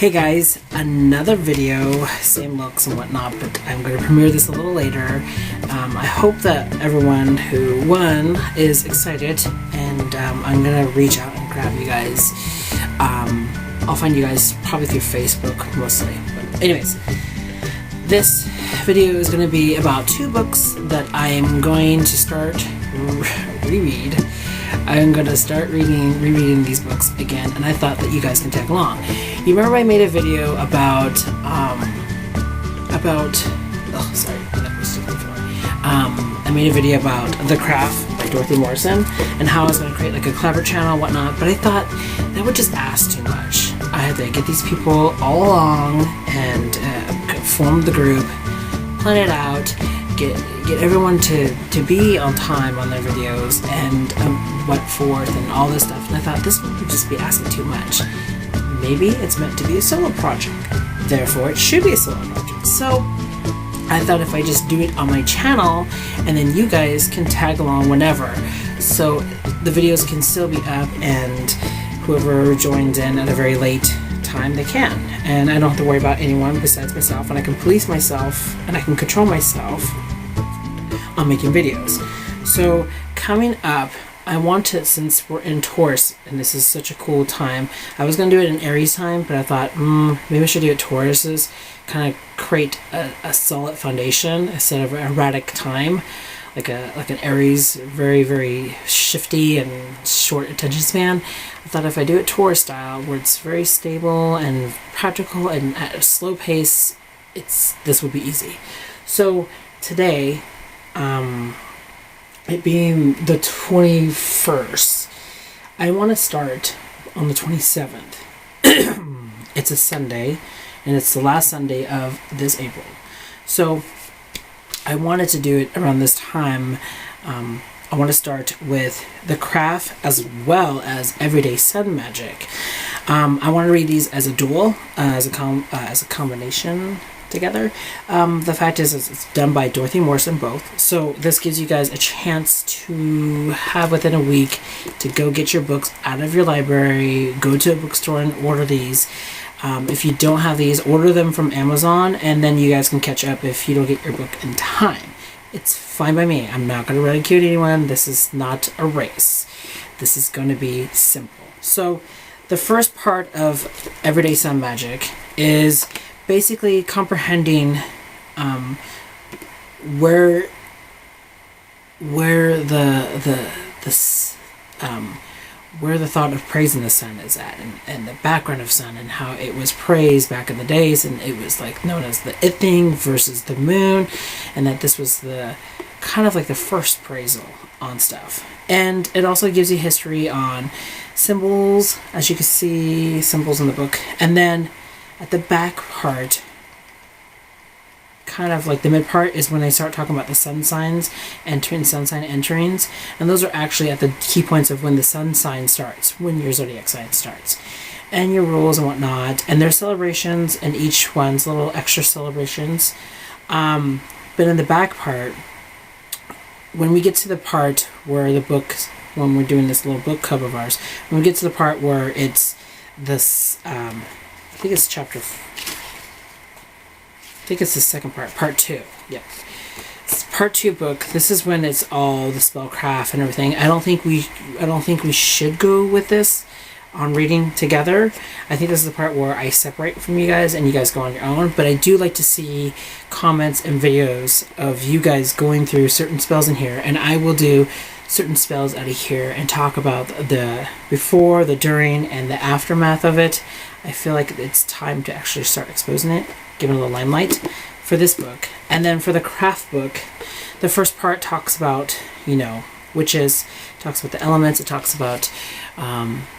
Hey guys, another video, same looks and whatnot, but I'm going to premiere this a little later. I hope that everyone who won is excited, and I'm going to reach out and grab you guys. I'll find you guys probably through Facebook mostly. But anyways, this video is going to be about two books that I am going to start reread. I'm going to start rereading these books again, and I thought that you guys can tag along. You remember I made a video about I made a video about The Craft by Dorothy Morrison and how I was going to create like a clever channel and whatnot, but I thought that would just ask too much. I had to get these people all along and form the group, plan it out, get everyone to be on time on their videos and what forth and all this stuff, and I thought this would just be asking too much. Maybe it's meant to be a solo project, therefore it should be a solo project. So I thought if I just do it on my channel and then you guys can tag along whenever, so the videos can still be up and whoever joins in at a very late time they can, and I don't have to worry about anyone besides myself, and I can police myself and I can control myself on making videos. So coming up, I want to, since we're in Taurus and this is such a cool time, I was going to do it in Aries time, but I thought maybe I should do it Taurus's, kind of create a solid foundation instead of an erratic time, like an Aries, very, very shifty and short attention span. I thought if I do it Taurus style, where it's very stable and practical and at a slow pace, this would be easy. So today, it being the 21st, I want to start on the 27th. It's a Sunday, and it's the last Sunday of this April. So I wanted to do it around this time. I want to start with The Craft as well as Everyday Sun Magic. I want to read these as a dual, as a combination together. The fact is it's done by Dorothy Morrison both, so this gives you guys a chance to have within a week to go get your books out of your library, go to a bookstore and order these. If you don't have these, order them from Amazon, and then you guys can catch up if you don't get your book in time. It's fine by me. I'm not going to ridicule anyone. This is not a race. This is going to be simple. So the first part of Everyday Sun Magic is basically comprehending where the thought of praising the sun is at, and the background of sun, and how it was praised back in the days, and it was like known as the it thing versus the moon, and that this was the kind of like the first praisal on stuff. And it also gives you history on symbols, as you can see, symbols in the book. And then at the back part, kind of like the mid part, is when they start talking about the sun signs, sun sign enterings, and those are actually at the key points of when the sun sign starts, when your zodiac sign starts, and your rules and whatnot, and their celebrations, and each one's little extra celebrations. But in the back part, when we get to the part where the book, when we're doing this little book club of ours, when we get to the part where it's this, I think it's the second part 2. Yeah, it's part 2 book. This is when it's all the spellcraft and everything. I don't think we should go with this on reading together. I think this is the part where I separate from you guys and you guys go on your own. But I do like to see comments and videos of you guys going through certain spells in here, and I will do certain spells out of here and talk about the before, the during, and the aftermath of it. I feel like it's time to actually start exposing it, giving it a little limelight for this book. And then for the craft book, the first part talks about, witches, talks about the elements, it talks about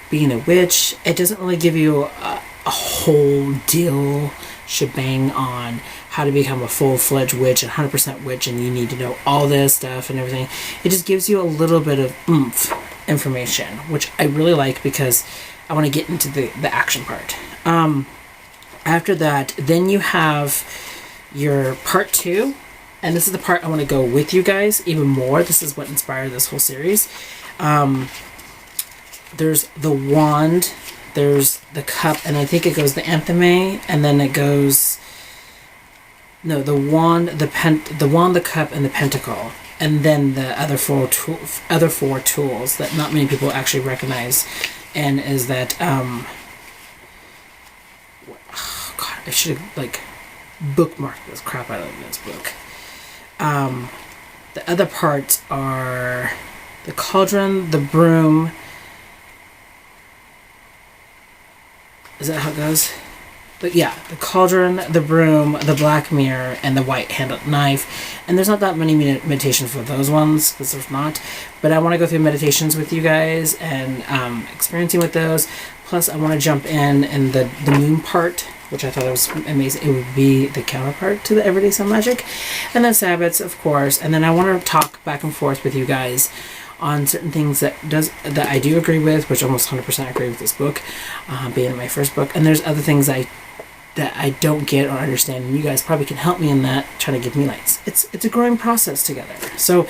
being a witch. It doesn't really give you a whole deal shebang on how to become a full-fledged witch and 100% witch, and you need to know all this stuff and everything. It just gives you a little bit of oomph information, which I really like because I want to get into the action part. After that, then you have your part 2, and this is the part I want to go with you guys even more. This is what inspired this whole series. There's the wand, there's the cup, and I think it goes the Anthony, and then it goes the wand, the wand, the cup, and the pentacle, and then the other four tools that not many people actually recognize, and is that oh God, I should have like bookmarked this crap out of this book. The other parts are the cauldron, the broom. Is that how it goes? But yeah, the cauldron, the broom, the black mirror, and the white-handled knife. And there's not that many meditations for those ones, because there's not. But I want to go through meditations with you guys and experiencing with those. Plus, I want to jump in the moon part, which I thought was amazing. It would be the counterpart to the Everyday Sun Magic. And then Sabbats, of course. And then I want to talk back and forth with you guys on certain things that I do agree with, which almost 100% agree with this book, being my first book. And there's other things that I don't get or understand, and you guys probably can help me in that, trying to give me lights. It's a growing process together. So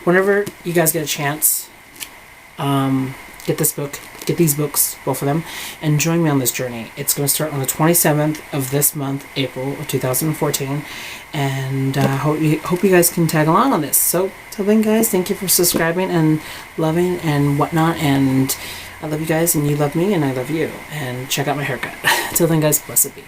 whenever you guys get a chance, get this book, get these books, both of them, and join me on this journey. It's going to start on the 27th of this month, April of 2014, and hope you guys can tag along on this. So till then, guys, thank you for subscribing and loving and whatnot, and I love you guys, and you love me, and I love you, and check out my haircut. Till then, guys, blessed be.